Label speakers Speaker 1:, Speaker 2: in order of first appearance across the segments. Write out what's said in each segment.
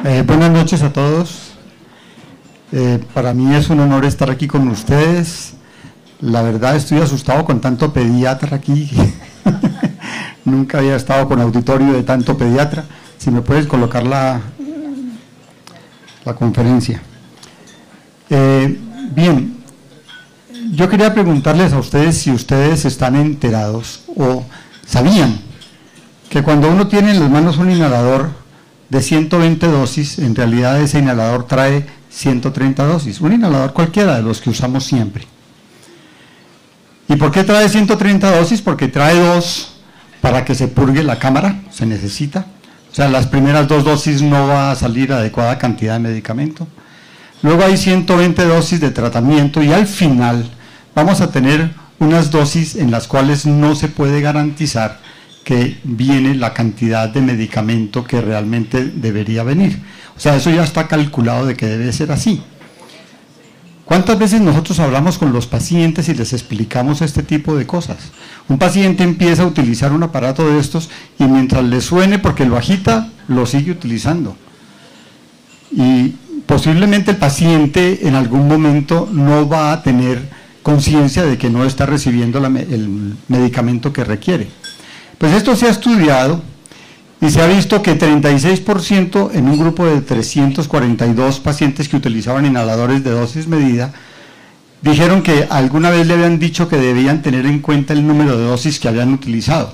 Speaker 1: Buenas noches a todos. Para mí es un honor estar aquí con ustedes. La verdad estoy asustado con tanto pediatra aquí. Nunca había estado con auditorio de tanto pediatra. Si me puedes colocar la conferencia. Bien, yo quería preguntarles a ustedes si ustedes están enterados o sabían que cuando uno tiene en las manos un inhalador de 120 dosis, en realidad ese inhalador trae 130 dosis, un inhalador cualquiera de los que usamos siempre. ¿Y por qué trae 130 dosis? Porque trae dos para que se purgue la cámara, se necesita. O sea, las primeras 2 dosis no va a salir adecuada cantidad de medicamento. Luego hay 120 dosis de tratamiento y al final vamos a tener unas dosis en las cuales no se puede garantizar que viene la cantidad de medicamento que realmente debería venir. O sea, eso ya está calculado de que debe ser así. ¿Cuántas veces nosotros hablamos con los pacientes y les explicamos este tipo de cosas? Un paciente empieza a utilizar un aparato de estos y mientras le suene porque lo agita, lo sigue utilizando. Y posiblemente el paciente en algún momento no va a tener conciencia de que no está recibiendo el medicamento que requiere. Pues esto se ha estudiado y se ha visto que 36% en un grupo de 342 pacientes que utilizaban inhaladores de dosis medida, dijeron que alguna vez le habían dicho que debían tener en cuenta el número de dosis que habían utilizado.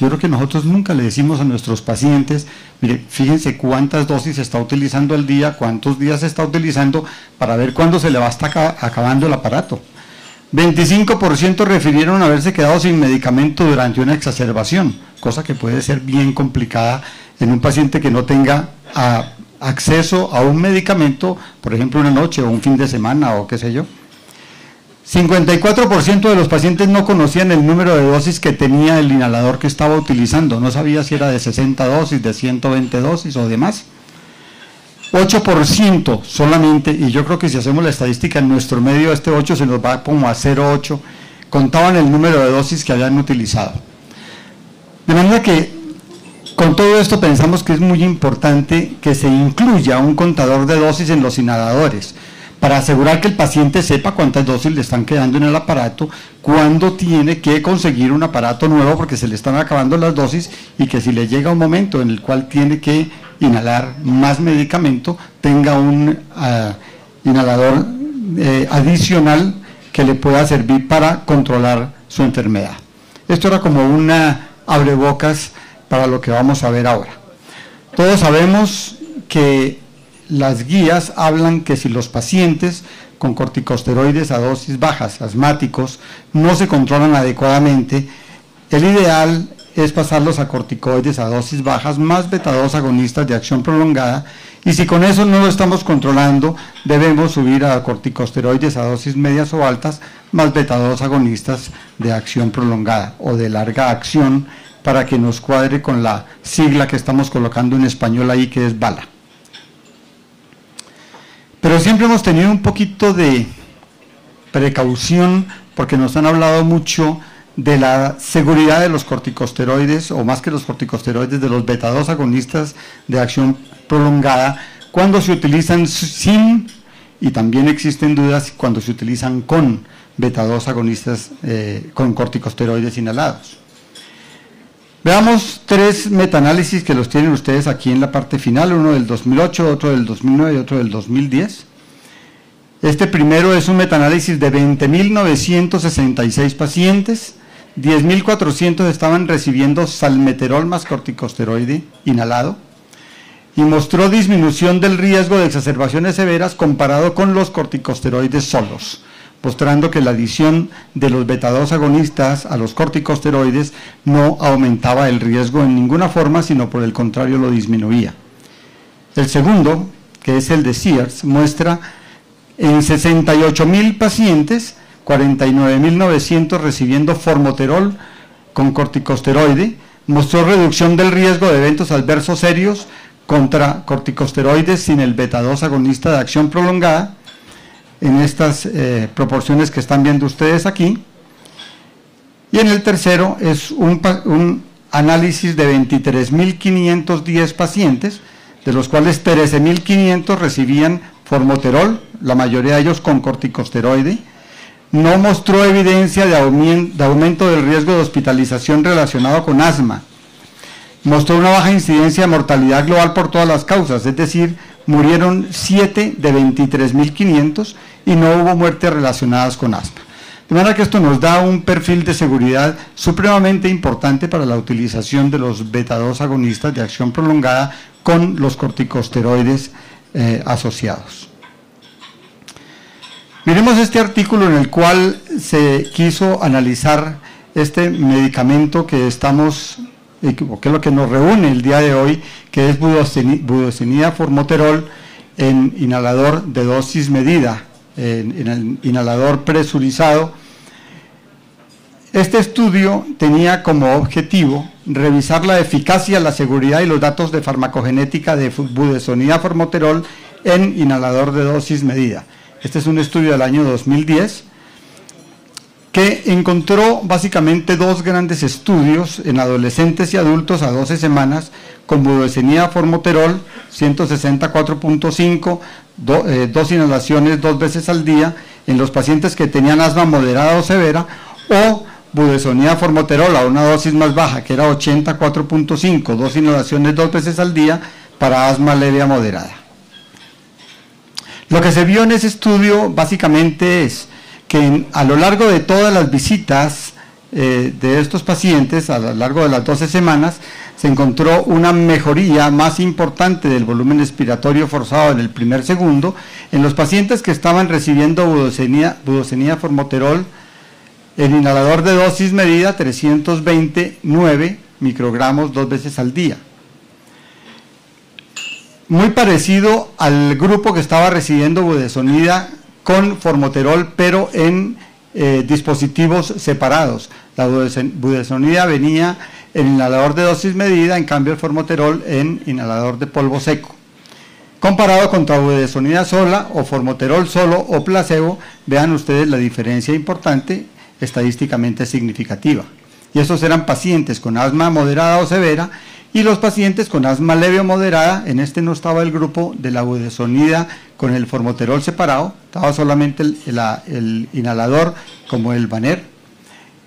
Speaker 1: Yo creo que nosotros nunca le decimos a nuestros pacientes, mire, fíjense cuántas dosis está utilizando al día, cuántos días está utilizando, para ver cuándo se le va a estar acabando el aparato. 25% refirieron haberse quedado sin medicamento durante una exacerbación, cosa que puede ser bien complicada en un paciente que no tenga acceso a un medicamento, por ejemplo una noche o un fin de semana o qué sé yo. 54% de los pacientes no conocían el número de dosis que tenía el inhalador que estaba utilizando, no sabía si era de 60 dosis, de 120 dosis o demás. 8% solamente, y yo creo que si hacemos la estadística en nuestro medio, este 8 se nos va como a 0,8, contaban el número de dosis que habían utilizado. De manera que con todo esto pensamos que es muy importante que se incluya un contador de dosis en los inhaladores, para asegurar que el paciente sepa cuántas dosis le están quedando en el aparato, cuándo tiene que conseguir un aparato nuevo porque se le están acabando las dosis y que si le llega un momento en el cual tiene que inhalar más medicamento, tenga un inhalador adicional que le pueda servir para controlar su enfermedad. Esto era como una abrebocas para lo que vamos a ver ahora. Todos sabemos que las guías hablan que si los pacientes con corticosteroides a dosis bajas, asmáticos, no se controlan adecuadamente, el ideal es pasarlos a corticoides a dosis bajas más beta-2 agonistas de acción prolongada, y si con eso no lo estamos controlando, debemos subir a corticosteroides a dosis medias o altas más beta-2 agonistas de acción prolongada o de larga acción, para que nos cuadre con la sigla que estamos colocando en español ahí, que es BALA. Pero siempre hemos tenido un poquito de precaución porque nos han hablado mucho de la seguridad de los corticosteroides, o más que los corticosteroides, de los beta-2 agonistas de acción prolongada, cuando se utilizan sin, y también existen dudas cuando se utilizan con beta-2 agonistas, con corticosteroides inhalados. Veamos 3 metaanálisis que los tienen ustedes aquí en la parte final, uno del 2008, otro del 2009 y otro del 2010. Este primero es un metaanálisis de 20.966 pacientes, 10.400 estaban recibiendo salmeterol más corticosteroide inhalado, y mostró disminución del riesgo de exacerbaciones severas comparado con los corticosteroides solos, mostrando que la adición de los beta-2 agonistas a los corticosteroides no aumentaba el riesgo en ninguna forma, sino por el contrario lo disminuía. El segundo, que es el de Sears, muestra en 68.000 pacientes, 49.900 recibiendo formoterol con corticosteroide, mostró reducción del riesgo de eventos adversos serios contra corticosteroides sin el beta-2 agonista de acción prolongada, en estas proporciones que están viendo ustedes aquí. Y en el tercero es un análisis de 23.510 pacientes, de los cuales 13.500 recibían formoterol, la mayoría de ellos con corticosteroide. No mostró evidencia de aumento del riesgo de hospitalización relacionado con asma. Mostró una baja incidencia de mortalidad global por todas las causas, es decir, murieron 7 de 23.500 y no hubo muertes relacionadas con asma. De manera que esto nos da un perfil de seguridad supremamente importante para la utilización de los beta-2 agonistas de acción prolongada con los corticosteroides asociados. Miremos este artículo en el cual se quiso analizar este medicamento que estamos, que es lo que nos reúne el día de hoy, que es budesonida formoterol en inhalador de dosis medida, en el inhalador presurizado. Este estudio tenía como objetivo revisar la eficacia, la seguridad y los datos de farmacogenética de budesonida formoterol en inhalador de dosis medida. Este es un estudio del año 2010 que encontró básicamente dos grandes estudios en adolescentes y adultos a 12 semanas con budesonida formoterol 164.5, dos inhalaciones 2 veces al día en los pacientes que tenían asma moderada o severa, o budesonida formoterol a una dosis más baja, que era 84.5, 2 inhalaciones 2 veces al día para asma leve a moderada. Lo que se vio en ese estudio básicamente es que a lo largo de todas las visitas de estos pacientes, a lo largo de las 12 semanas, se encontró una mejoría más importante del volumen expiratorio forzado en el primer segundo en los pacientes que estaban recibiendo budesonida formoterol en inhalador de dosis medida 329 microgramos 2 veces al día. Muy parecido al grupo que estaba recibiendo budesonida con formoterol, pero en dispositivos separados. La budesonida venía en inhalador de dosis medida, en cambio el formoterol en inhalador de polvo seco. Comparado contra budesonida sola o formoterol solo o placebo, vean ustedes la diferencia importante, estadísticamente significativa. Y estos eran pacientes con asma moderada o severa, y los pacientes con asma leve o moderada, en este no estaba el grupo de la budesonida con el formoterol separado, estaba solamente el inhalador como el Banner,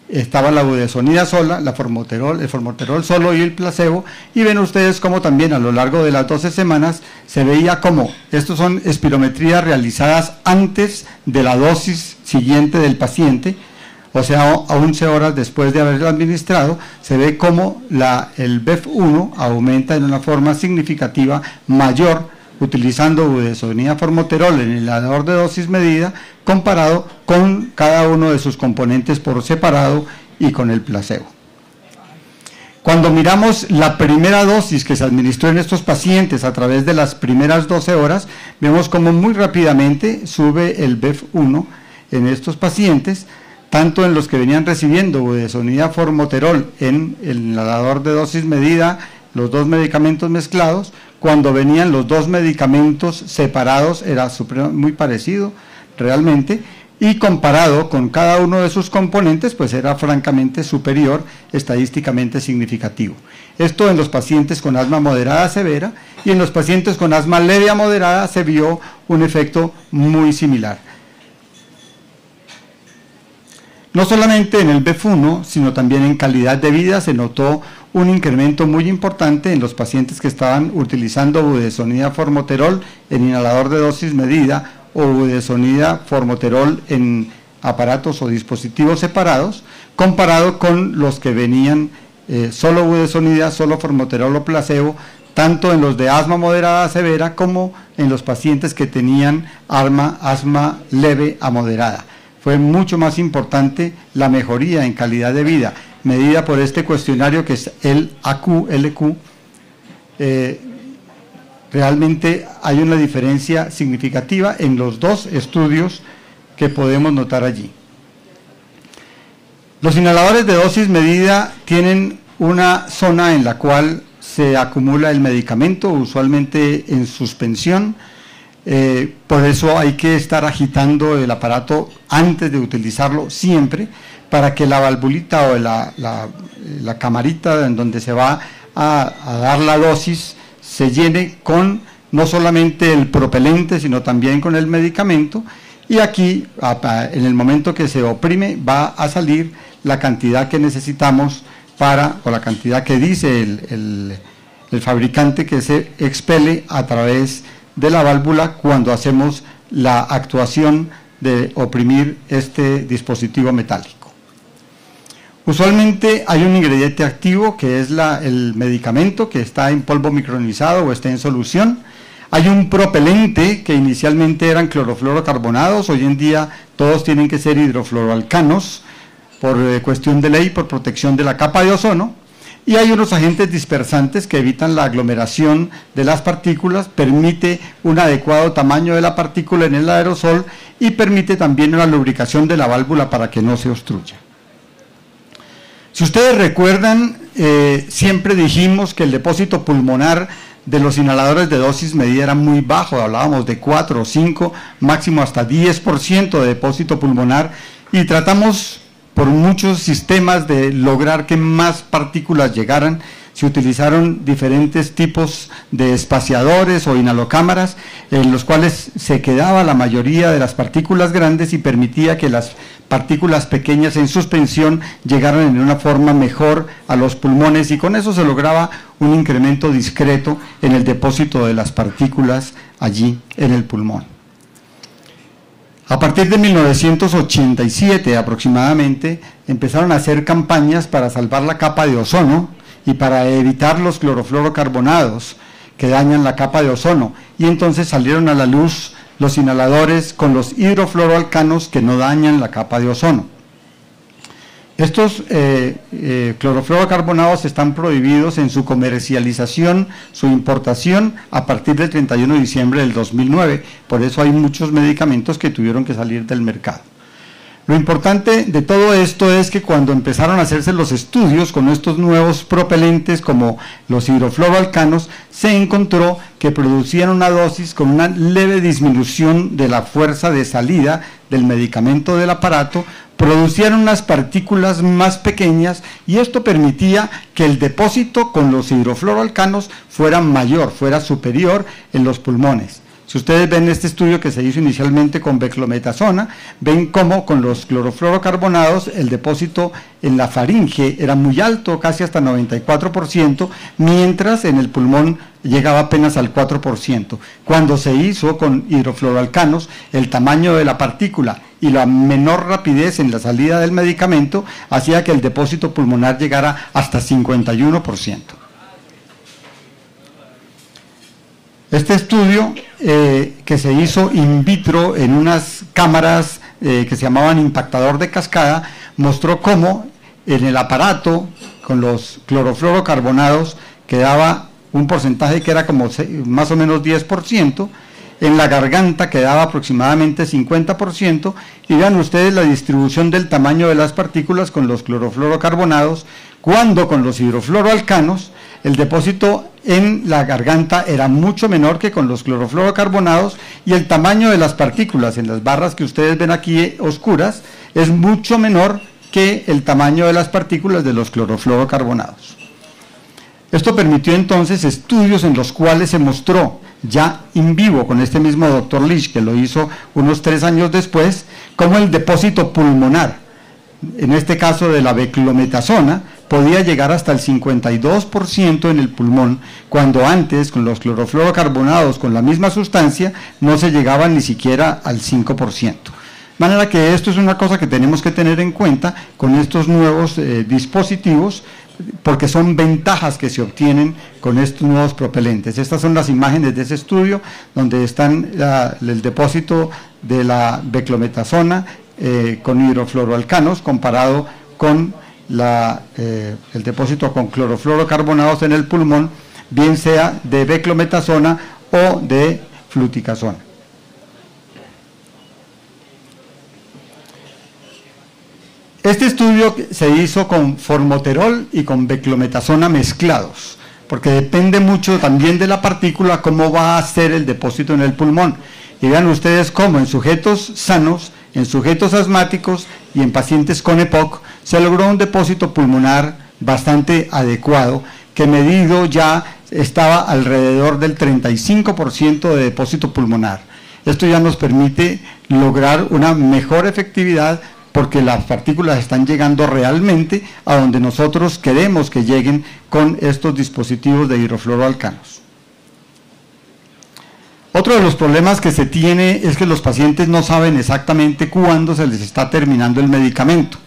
Speaker 1: estaba la budesonida sola, el formoterol solo y el placebo, y ven ustedes cómo también a lo largo de las 12 semanas se veía como, estos son espirometrías realizadas antes de la dosis siguiente del paciente, o sea, a 11 horas después de haberlo administrado, se ve cómo el BEF1 aumenta en una forma significativa mayor utilizando budesonida formoterol en el inhalador de dosis medida comparado con cada uno de sus componentes por separado y con el placebo. Cuando miramos la primera dosis que se administró en estos pacientes a través de las primeras 12 horas, vemos cómo muy rápidamente sube el BEF1 en estos pacientes, tanto en los que venían recibiendo budesonida formoterol en el inhalador de dosis medida, los dos medicamentos mezclados, cuando venían los dos medicamentos separados era muy parecido realmente, y comparado con cada uno de sus componentes, pues era francamente superior, estadísticamente significativo. Esto en los pacientes con asma moderada severa, y en los pacientes con asma leve a moderada se vio un efecto muy similar. No solamente en el BEF1, sino también en calidad de vida se notó un incremento muy importante en los pacientes que estaban utilizando budesonida formoterol en inhalador de dosis medida o budesonida formoterol en aparatos o dispositivos separados, comparado con los que venían solo budesonida, solo formoterol o placebo, tanto en los de asma moderada severa como en los pacientes que tenían asma leve a moderada. Fue mucho más importante la mejoría en calidad de vida, medida por este cuestionario que es el AQ-LQ. Realmente hay una diferencia significativa en los dos estudios que podemos notar allí. Los inhaladores de dosis medida tienen una zona en la cual se acumula el medicamento, usualmente en suspensión. Por eso hay que estar agitando el aparato antes de utilizarlo siempre, para que la valvulita o la camarita en donde se va a dar la dosis se llene con no solamente el propelente, sino también con el medicamento, y aquí, en el momento que se oprime, va a salir la cantidad que necesitamos o la cantidad que dice el fabricante que se expele a través de la válvula cuando hacemos la actuación de oprimir este dispositivo metálico. Usualmente hay un ingrediente activo que es el medicamento que está en polvo micronizado o está en solución. Hay un propelente que inicialmente eran clorofluorocarbonados, hoy en día todos tienen que ser hidrofluoroalcanos por cuestión de ley, por protección de la capa de ozono. Y hay unos agentes dispersantes que evitan la aglomeración de las partículas, permite un adecuado tamaño de la partícula en el aerosol y permite también una lubricación de la válvula para que no se obstruya. Si ustedes recuerdan, siempre dijimos que el depósito pulmonar de los inhaladores de dosis medida era muy bajo, hablábamos de 4 o 5, máximo hasta 10% de depósito pulmonar, y tratamos por muchos sistemas de lograr que más partículas llegaran. Se utilizaron diferentes tipos de espaciadores o inhalocámaras en los cuales se quedaba la mayoría de las partículas grandes y permitía que las partículas pequeñas en suspensión llegaran en una forma mejor a los pulmones, y con eso se lograba un incremento discreto en el depósito de las partículas allí en el pulmón. A partir de 1987 aproximadamente empezaron a hacer campañas para salvar la capa de ozono y para evitar los clorofluorocarbonados que dañan la capa de ozono, y entonces salieron a la luz los inhaladores con los hidrofluoroalcanos que no dañan la capa de ozono. Estos clorofluorocarbonados están prohibidos en su comercialización, su importación, a partir del 31 de diciembre del 2009, por eso hay muchos medicamentos que tuvieron que salir del mercado. Lo importante de todo esto es que cuando empezaron a hacerse los estudios con estos nuevos propelentes como los hidrofluoroalcanos, se encontró que producían una dosis con una leve disminución de la fuerza de salida del medicamento del aparato, producían unas partículas más pequeñas, y esto permitía que el depósito con los hidrofluoroalcanos fuera mayor, fuera superior en los pulmones. Si ustedes ven este estudio que se hizo inicialmente con beclometasona, ven cómo con los clorofluorocarbonados el depósito en la faringe era muy alto, casi hasta 94%, mientras en el pulmón llegaba apenas al 4%. Cuando se hizo con hidrofluoroalcanos, el tamaño de la partícula y la menor rapidez en la salida del medicamento hacía que el depósito pulmonar llegara hasta 51%. Este estudio que se hizo in vitro en unas cámaras que se llamaban impactador de cascada, mostró cómo en el aparato con los clorofluorocarbonados quedaba un porcentaje que era como más o menos 10%, en la garganta quedaba aproximadamente 50%, y vean ustedes la distribución del tamaño de las partículas con los clorofluorocarbonados, cuando con los hidrofluoroalcanos el depósito en la garganta era mucho menor que con los clorofluorocarbonados, y el tamaño de las partículas en las barras que ustedes ven aquí oscuras es mucho menor que el tamaño de las partículas de los clorofluorocarbonados. Esto permitió entonces estudios en los cuales se mostró ya in vivo con este mismo doctor Lisch, que lo hizo unos 3 años después, cómo el depósito pulmonar, en este caso de la beclometasona, podía llegar hasta el 52% en el pulmón, cuando antes con los clorofluorocarbonados con la misma sustancia no se llegaba ni siquiera al 5%. De manera que esto es una cosa que tenemos que tener en cuenta con estos nuevos dispositivos, porque son ventajas que se obtienen con estos nuevos propelentes. Estas son las imágenes de ese estudio, donde están el depósito de la beclometasona con hidrofluoroalcanos comparado con el depósito con clorofluorocarbonados en el pulmón, bien sea de beclometasona o de fluticasona. Este estudio se hizo con formoterol y con beclometasona mezclados, porque depende mucho también de la partícula cómo va a ser el depósito en el pulmón. Y vean ustedes cómo en sujetos sanos, en sujetos asmáticos y en pacientes con EPOC se logró un depósito pulmonar bastante adecuado, que medido ya estaba alrededor del 35% de depósito pulmonar. Esto ya nos permite lograr una mejor efectividad porque las partículas están llegando realmente a donde nosotros queremos que lleguen con estos dispositivos de hidrofluoroalcanos. Otro de los problemas que se tiene es que los pacientes no saben exactamente cuándo se les está terminando el medicamento.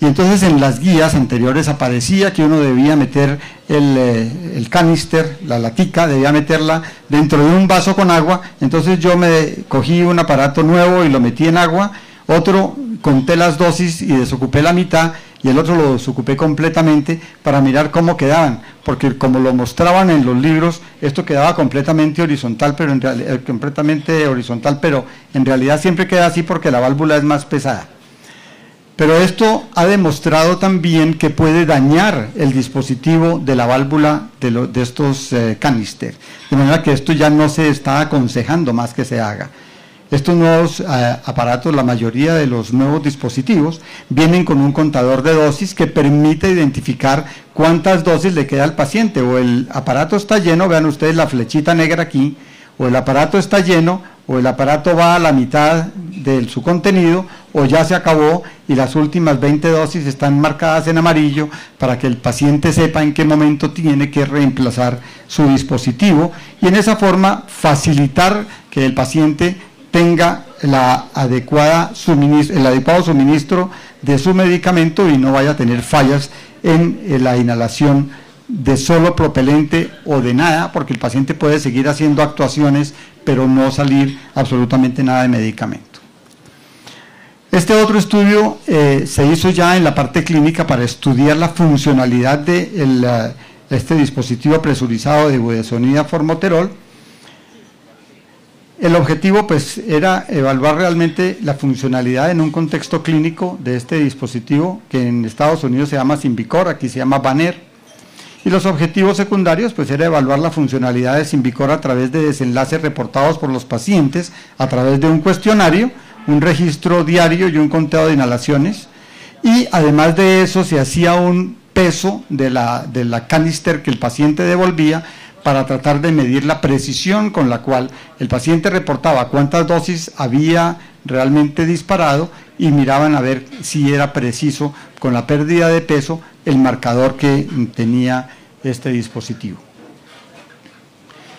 Speaker 1: Y entonces en las guías anteriores aparecía que uno debía meter el canister, la latica, debía meterla dentro de un vaso con agua. Entonces yo me cogí un aparato nuevo y lo metí en agua, otro conté las dosis y desocupé la mitad y el otro lo desocupé completamente para mirar cómo quedaban, porque como lo mostraban en los libros, esto quedaba completamente horizontal, pero en realidad siempre queda así porque la válvula es más pesada. Pero esto ha demostrado también que puede dañar el dispositivo de la válvula de estos canister, de manera que esto ya no se está aconsejando más que se haga. Estos nuevos aparatos, la mayoría de los nuevos dispositivos, vienen con un contador de dosis que permite identificar cuántas dosis le queda al paciente. O el aparato está lleno, vean ustedes la flechita negra aquí, o el aparato está lleno, o el aparato va a la mitad de su contenido, o ya se acabó y las últimas 20 dosis están marcadas en amarillo para que el paciente sepa en qué momento tiene que reemplazar su dispositivo y en esa forma facilitar que el paciente tenga el adecuado suministro de su medicamento y no vaya a tener fallas en la inhalación de solo propelente o de nada, porque el paciente puede seguir haciendo actuaciones pero no salir absolutamente nada de medicamento. Este otro estudio se hizo ya en la parte clínica para estudiar la funcionalidad de este dispositivo presurizado de budesonida formoterol. El objetivo pues era evaluar realmente la funcionalidad en un contexto clínico de este dispositivo que en Estados Unidos se llama Symbicort, aquí se llama Banner. Y los objetivos secundarios pues era evaluar la funcionalidad de Symbicort a través de desenlaces reportados por los pacientes, a través de un cuestionario, un registro diario y un conteo de inhalaciones. Y además de eso se hacía un peso de la canister que el paciente devolvía para tratar de medir la precisión con la cual el paciente reportaba cuántas dosis había realmente disparado y miraban a ver si era preciso con la pérdida de peso el marcador que tenía este dispositivo.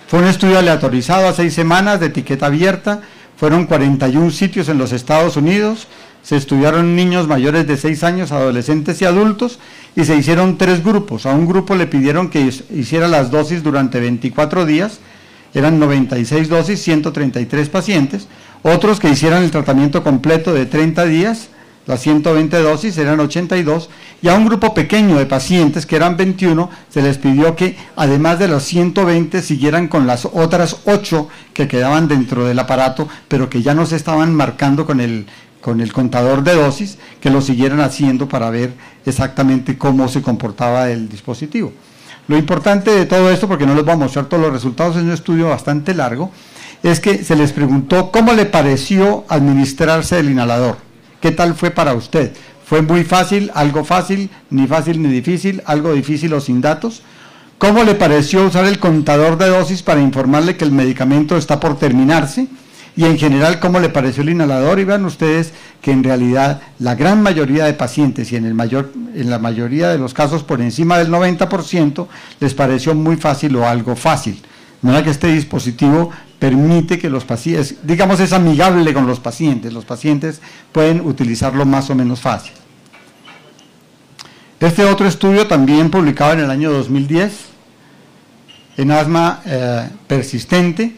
Speaker 1: Fue un estudio aleatorizado a 6 semanas de etiqueta abierta, fueron 41 sitios en los Estados Unidos, se estudiaron niños mayores de 6 años, adolescentes y adultos, y se hicieron 3 grupos. A un grupo le pidieron que hiciera las dosis durante 24 días, eran 96 dosis, 133 pacientes, otros que hicieran el tratamiento completo de 30 días, las 120 dosis eran 82, y a un grupo pequeño de pacientes, que eran 21, se les pidió que además de los 120 siguieran con las otras 8 que quedaban dentro del aparato, pero que ya no se estaban marcando con el contador de dosis, que lo siguieran haciendo para ver exactamente cómo se comportaba el dispositivo. Lo importante de todo esto, porque no les voy a mostrar todos los resultados, es un estudio bastante largo, es que se les preguntó cómo le pareció administrarse el inhalador. ¿Qué tal fue para usted? ¿Fue muy fácil, algo fácil, ni difícil, algo difícil o sin datos? ¿Cómo le pareció usar el contador de dosis para informarle que el medicamento está por terminarse? Y en general, ¿cómo le pareció el inhalador? Y vean ustedes que en realidad la gran mayoría de pacientes y en la mayoría de los casos por encima del 90% les pareció muy fácil o algo fácil. De manera que este dispositivo permite que los pacientes, digamos, es amigable con los pacientes pueden utilizarlo más o menos fácil. Este otro estudio también publicado en el año 2010, en asma persistente,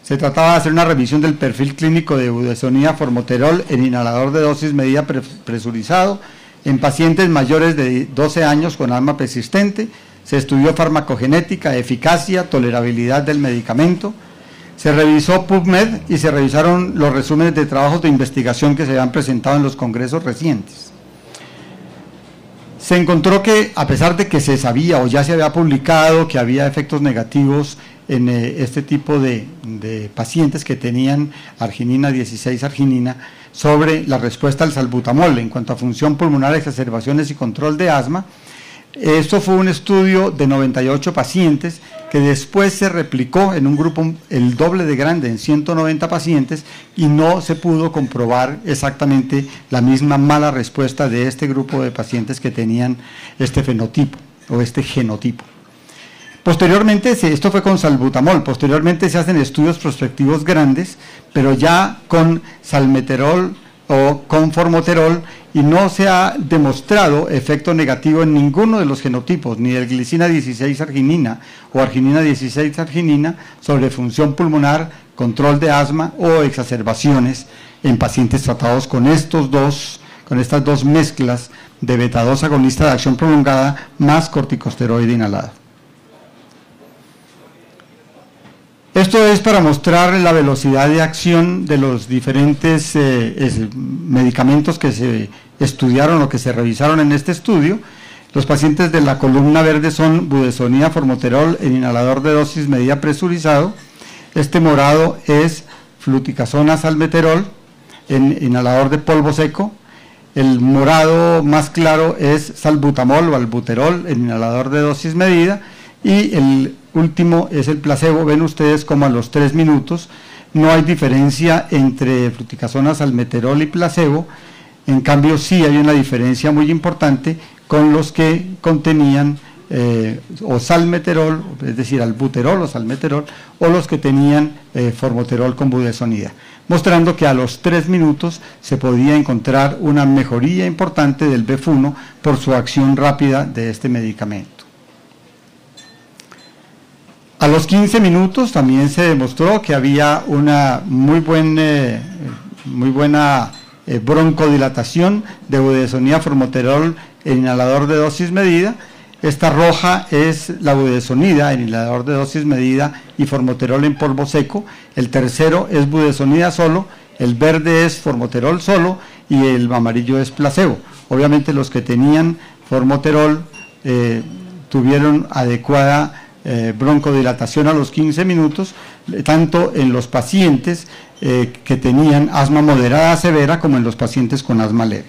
Speaker 1: se trataba de hacer una revisión del perfil clínico de budesonida formoterol en inhalador de dosis medida presurizado en pacientes mayores de 12 años con asma persistente. Se estudió farmacogenética, eficacia, tolerabilidad del medicamento, se revisó PubMed y se revisaron los resúmenes de trabajos de investigación que se habían presentado en los congresos recientes. Se encontró que, a pesar de que se sabía o ya se había publicado que había efectos negativos en este tipo de pacientes que tenían arginina 16 arginina sobre la respuesta al salbutamol en cuanto a función pulmonar, exacerbaciones y control de asma, Esto fue un estudio de 98 pacientes que después se replicó en un grupo el doble de grande, en 190 pacientes, y no se pudo comprobar exactamente la misma mala respuesta de este grupo de pacientes que tenían este fenotipo o este genotipo. Posteriormente, esto fue con salbutamol, posteriormente se hacen estudios prospectivos grandes, pero ya con salmeterol o con formoterol, y no se ha demostrado efecto negativo en ninguno de los genotipos, ni del glicina 16-arginina o arginina 16-arginina, sobre función pulmonar, control de asma o exacerbaciones en pacientes tratados con estas dos mezclas de beta-2 agonista de acción prolongada más corticosteroide inhalado. Esto es para mostrar la velocidad de acción de los diferentes medicamentos que se estudiaron o que se revisaron en este estudio. Los pacientes de la columna verde son budesonida, formoterol en inhalador de dosis medida presurizado. Este morado es fluticasona, salmeterol en inhalador de polvo seco. El morado más claro es salbutamol o albuterol en inhalador de dosis medida. Y el último es el placebo. Ven ustedes como a los 3 minutos no hay diferencia entre fluticasona, salmeterol y placebo. En cambio sí hay una diferencia muy importante con los que contenían o salmeterol, es decir, albuterol o salmeterol, o los que tenían formoterol con budesonida, mostrando que a los 3 minutos se podía encontrar una mejoría importante del BEF1 por su acción rápida de este medicamento. A los 15 minutos también se demostró que había una muy buena broncodilatación de budesonida, formoterol en inhalador de dosis medida. Esta roja es la budesonida en inhalador de dosis medida y formoterol en polvo seco. El tercero es budesonida solo, el verde es formoterol solo y el amarillo es placebo. Obviamente los que tenían formoterol tuvieron adecuada broncodilatación a los 15 minutos, tanto en los pacientes que tenían asma moderada a severa como en los pacientes con asma leve.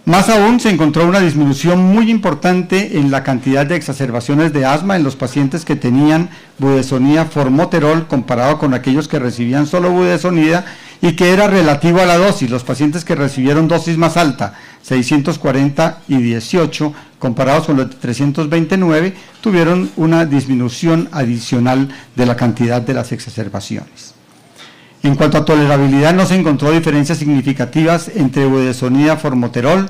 Speaker 1: Más aún, se encontró una disminución muy importante en la cantidad de exacerbaciones de asma en los pacientes que tenían budesonida formoterol comparado con aquellos que recibían solo budesonida, y que era relativo a la dosis. Los pacientes que recibieron dosis más alta, 640 y 18, comparados con los de 329, tuvieron una disminución adicional de la cantidad de las exacerbaciones. En cuanto a tolerabilidad, no se encontró diferencias significativas entre budesonida, formoterol,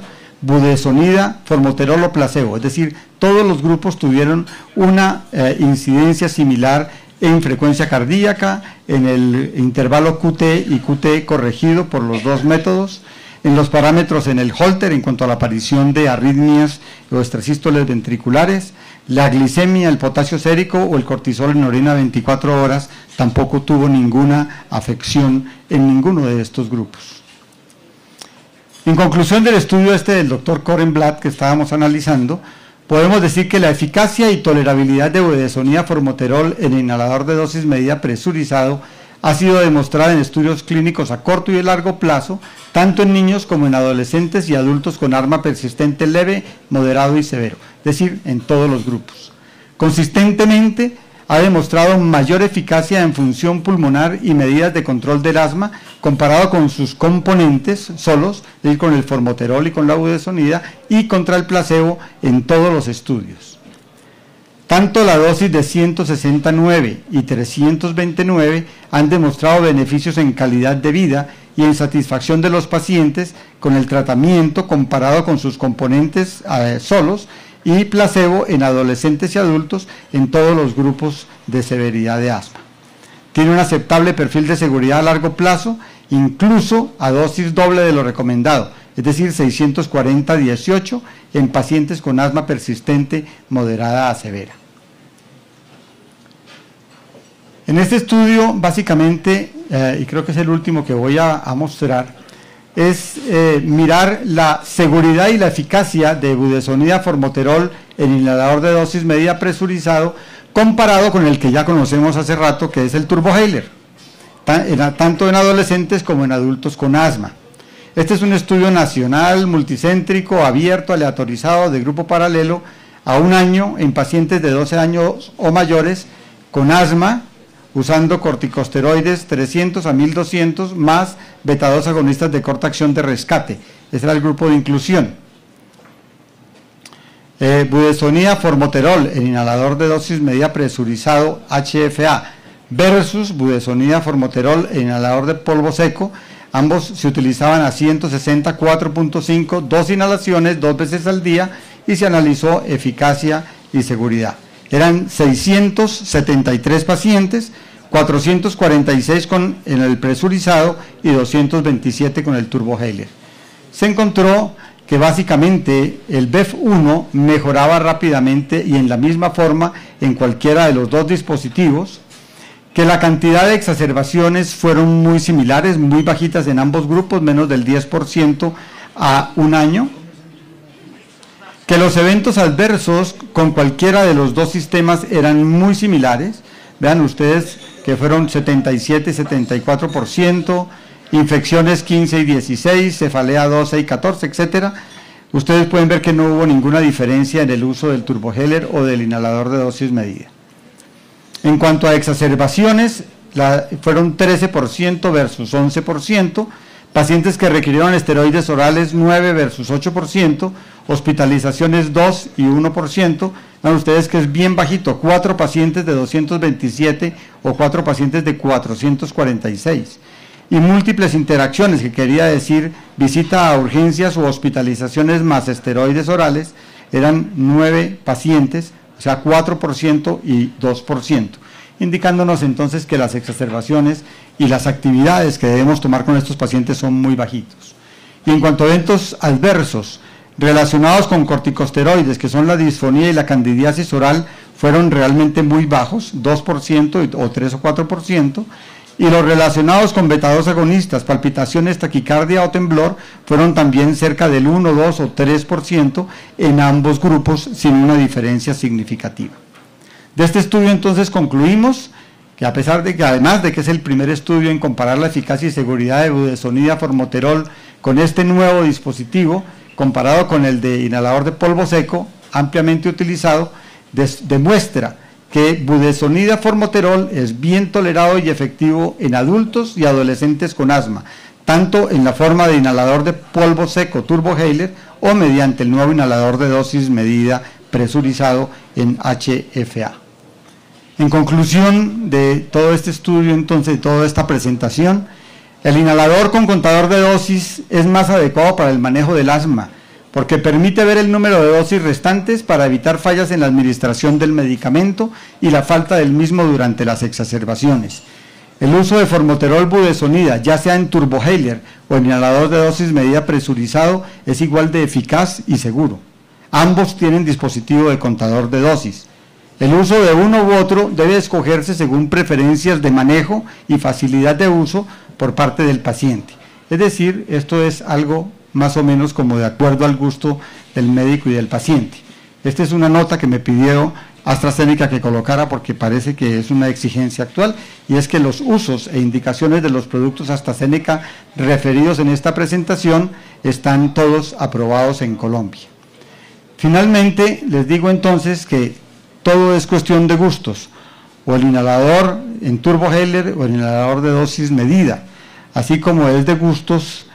Speaker 1: formoterol o placebo, es decir, todos los grupos tuvieron una incidencia similar en frecuencia cardíaca, en el intervalo QT y QT corregido por los dos métodos, en los parámetros en el Holter en cuanto a la aparición de arritmias o extrasístoles ventriculares, la glicemia, el potasio sérico o el cortisol en orina 24 horas tampoco tuvo ninguna afección en ninguno de estos grupos. En conclusión del estudio del doctor Korenblatt que estábamos analizando, podemos decir que la eficacia y tolerabilidad de budesonida, formoterol en inhalador de dosis medida presurizado ha sido demostrada en estudios clínicos a corto y largo plazo, tanto en niños como en adolescentes y adultos con asma persistente leve, moderado y severo, es decir, en todos los grupos. Consistentemente ha demostrado mayor eficacia en función pulmonar y medidas de control del asma comparado con sus componentes solos, es decir, con el formoterol y con la budesonida, y contra el placebo en todos los estudios. Tanto la dosis de 169 y 329 han demostrado beneficios en calidad de vida y en satisfacción de los pacientes con el tratamiento comparado con sus componentes solos y placebo en adolescentes y adultos en todos los grupos de severidad de asma. Tiene un aceptable perfil de seguridad a largo plazo, incluso a dosis doble de lo recomendado, es decir, 640-18 en pacientes con asma persistente moderada a severa. En este estudio, básicamente, y creo que es el último que voy a mostrar, es mirar la seguridad y la eficacia de budesonida, formoterol en inhalador de dosis medida presurizado comparado con el que ya conocemos hace rato, que es el turbohaler, tanto en adolescentes como en adultos con asma. Este es un estudio nacional, multicéntrico, abierto, aleatorizado, de grupo paralelo, a 1 año en pacientes de 12 años o mayores con asma, usando corticosteroides 300 a 1200 más beta-2 agonistas de corta acción de rescate. Ese era el grupo de inclusión. Budesonida formoterol, el inhalador de dosis medida presurizado HFA, versus budesonida formoterol, el inhalador de polvo seco. Ambos se utilizaban a 160, 4.5, 2 inhalaciones, 2 veces al día, y se analizó eficacia y seguridad. Eran 673 pacientes, 446 con el presurizado y 227 con el turbohaler. Se encontró que básicamente el BEF1 mejoraba rápidamente y en la misma forma en cualquiera de los dos dispositivos, que la cantidad de exacerbaciones fueron muy similares, muy bajitas en ambos grupos, menos del 10% a 1 año, que los eventos adversos con cualquiera de los dos sistemas eran muy similares. Vean ustedes que fueron 77 y 74%, infecciones 15 y 16, cefalea 12 y 14, etcétera. Ustedes pueden ver que no hubo ninguna diferencia en el uso del turbohaler o del inhalador de dosis medida. En cuanto a exacerbaciones, fueron 13% versus 11%, pacientes que requirieron esteroides orales 9 versus 8%, hospitalizaciones 2 y 1%, vean ustedes que es bien bajito, 4 pacientes de 227 o 4 pacientes de 446. Y múltiples interacciones, que quería decir visita a urgencias o hospitalizaciones más esteroides orales, eran 9 pacientes, o sea 4% y 2%, indicándonos entonces que las exacerbaciones y las actividades que debemos tomar con estos pacientes son muy bajitos. Y en cuanto a eventos adversos relacionados con corticosteroides, que son la disfonía y la candidiasis oral, fueron realmente muy bajos, 2% o 3 o 4%, y los relacionados con beta-2 agonistas, palpitaciones, taquicardia o temblor, fueron también cerca del 1, 2 o 3% en ambos grupos, sin una diferencia significativa. De este estudio entonces concluimos que a pesar de que, además de que es el primer estudio en comparar la eficacia y seguridad de budesonida formoterol con este nuevo dispositivo, comparado con el de inhalador de polvo seco, ampliamente utilizado, demuestra que budesonida formoterol es bien tolerado y efectivo en adultos y adolescentes con asma, tanto en la forma de inhalador de polvo seco turbohaler o mediante el nuevo inhalador de dosis medida presurizado en HFA. En conclusión de todo este estudio, entonces, de toda esta presentación, el inhalador con contador de dosis es más adecuado para el manejo del asma, porque permite ver el número de dosis restantes para evitar fallas en la administración del medicamento y la falta del mismo durante las exacerbaciones. El uso de formoterol budesonida, ya sea en turbohaler o en inhalador de dosis medida presurizado, es igual de eficaz y seguro. Ambos tienen dispositivo de contador de dosis. El uso de uno u otro debe escogerse según preferencias de manejo y facilidad de uso por parte del paciente. Es decir, esto es algo más o menos como de acuerdo al gusto del médico y del paciente. Esta es una nota que me pidió AstraZeneca que colocara porque parece que es una exigencia actual, y es que los usos e indicaciones de los productos AstraZeneca referidos en esta presentación están todos aprobados en Colombia. Finalmente, les digo entonces que todo es cuestión de gustos, o el inhalador en turbohaler o el inhalador de dosis medida, así como es de gustos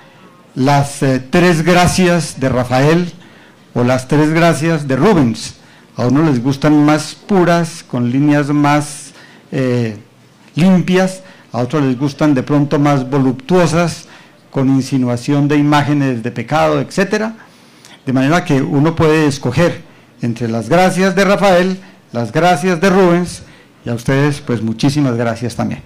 Speaker 1: las 3 gracias de Rafael o las 3 gracias de Rubens. A uno les gustan más puras, con líneas más limpias, a otros les gustan de pronto más voluptuosas, con insinuación de imágenes de pecado, etcétera. De manera que uno puede escoger entre las gracias de Rafael, las gracias de Rubens, y a ustedes pues muchísimas gracias también.